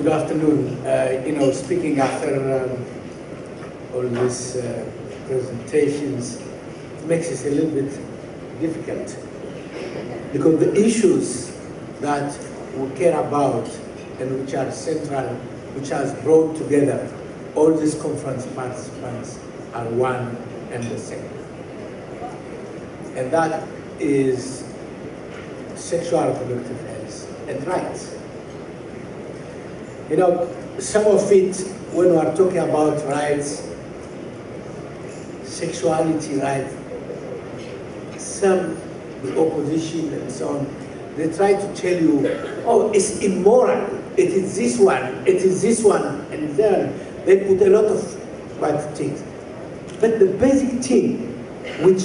Good afternoon. Speaking after all these presentations, it makes it a little bit difficult because the issues that we care about and which are central, which has brought together all these conference participants are one and the same. And that is sexual reproductive health and rights. Some of it, when we are talking about rights, sexuality rights, some, the opposition and so on, they try to tell you, oh, it's immoral, it is this one, it is this one, and then they put a lot of bad things. But the basic thing which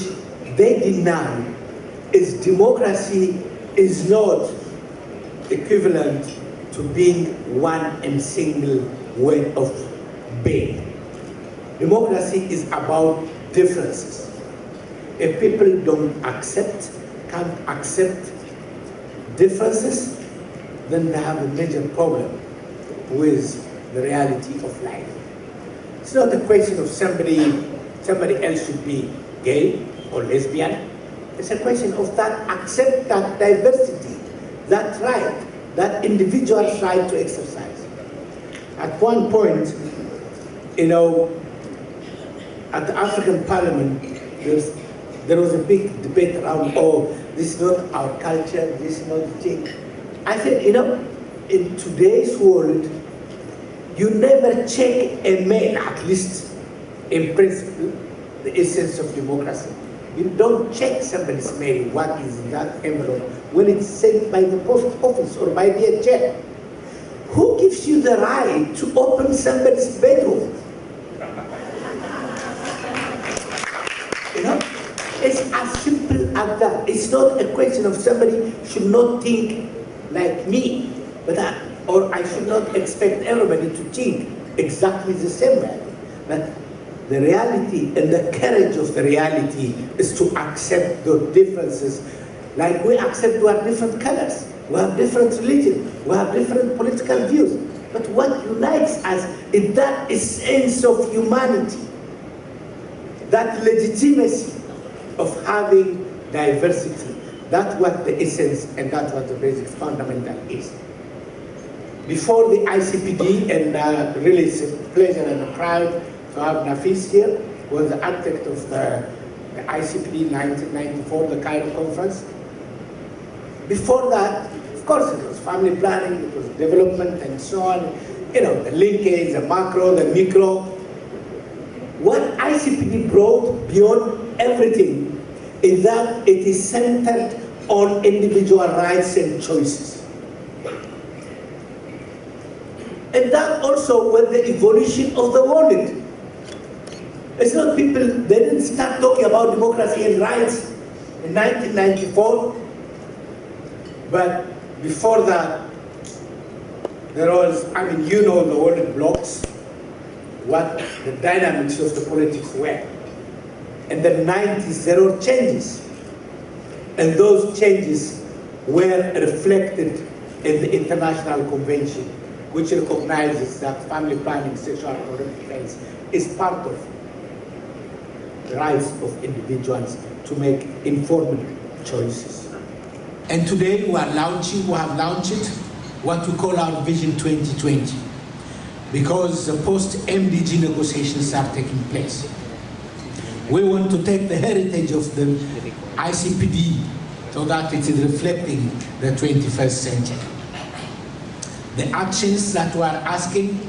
they deny is democracy is not equivalent to being one and single way of being. Democracy is about differences. If people can't accept differences, then they have a major problem with the reality of life. It's not a question of somebody else should be gay or lesbian. It's a question of accept that diversity, that right, that individual's right to exercise. At one point, at the African Parliament, there was a big debate around, oh, this is not our culture, this is not the thing. I said, in today's world, you never check a man, at least in principle, the essence of democracy. You don't check somebody's mail, what is in that envelope, when it's sent by the post office or by the DHL. Who gives you the right to open somebody's bedroom? It's as simple as that. It's not a question of somebody should not think like me, or I should not expect everybody to think exactly the same way. But the reality and the courage of the reality is to accept the differences. Like we accept we have different colors, we have different religion, we have different political views. But what unites us is that essence of humanity, that legitimacy of having diversity. That's what the essence and that's what the basic fundamental is. Before the ICPD, and really it's a pleasure and a pride to have Nafis here, was the architect of the ICPD 1994, the Cairo conference. Before that, of course, it was family planning, it was development and so on, the linkage, the macro, the micro. What ICPD brought beyond everything is that it is centered on individual rights and choices. And that also was the evolution of the world. It's not people, they didn't start talking about democracy and rights in 1994, but before that, there was, the world blocks, what the dynamics of the politics were. In the 90s, there were changes. And those changes were reflected in the International Convention, which recognizes that family planning, sexual and reproductive health is part of the rights of individuals to make informed choices. And today we have launched what we call our Vision 2020, because the post-MDG negotiations are taking place. We want to take the heritage of the ICPD so that it is reflecting the 21st century. The actions that we are asking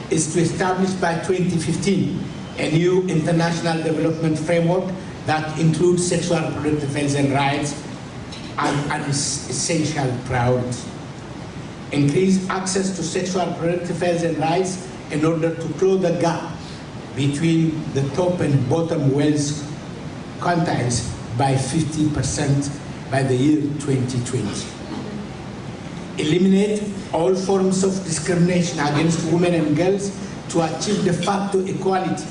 is to establish by 2015 a new international development framework that includes sexual and reproductive health and rights as an essential priority. Increase access to sexual and reproductive health and rights in order to close the gap between the top and bottom wealth quantiles by 50% by the year 2020. Eliminate all forms of discrimination against women and girls to achieve de facto equality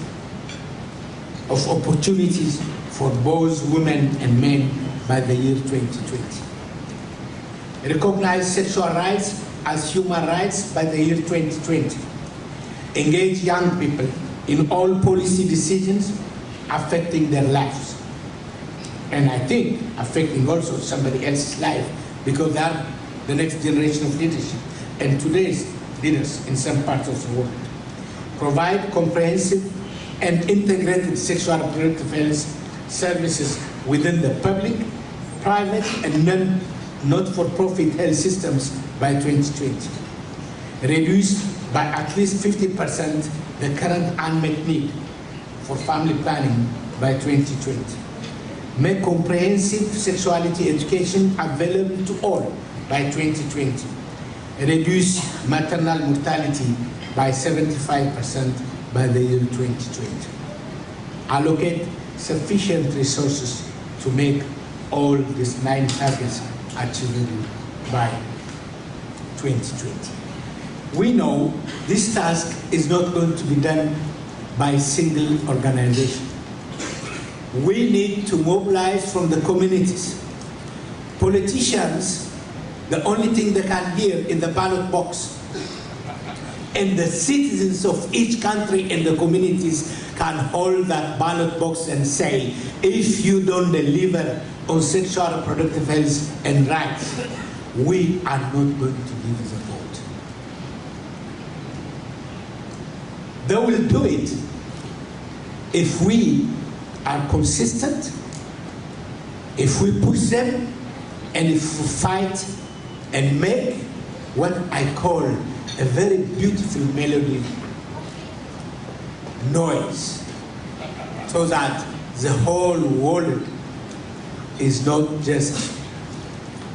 of opportunities for both women and men by the year 2020. Recognize sexual rights as human rights by the year 2020. Engage young people in all policy decisions affecting their lives. And I think affecting also somebody else's life, because they are the next generation of leadership and today's leaders in some parts of the world. Provide comprehensive and integrated sexual and reproductive health services within the public, private, and not-for-profit health systems by 2020. Reduce by at least 50% the current unmet need for family planning by 2020. Make comprehensive sexuality education available to all by 2020. Reduce maternal mortality by 75% by the year 2020. Allocate sufficient resources to make all these 9 targets achievable by 2020. We know this task is not going to be done by a single organization. We need to mobilize from the communities. Politicians, the only thing they can hear in the ballot box, and the citizens of each country and the communities can hold that ballot box and say, if you don't deliver on sexual and reproductive health and rights, we are not going to give you the vote. They will do it if we are consistent, if we push them, and if we fight and make what I call a very beautiful melody noise, so that the whole world is not just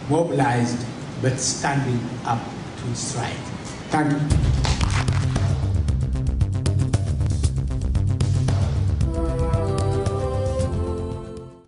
mobilized, but standing up to its right. Thank you.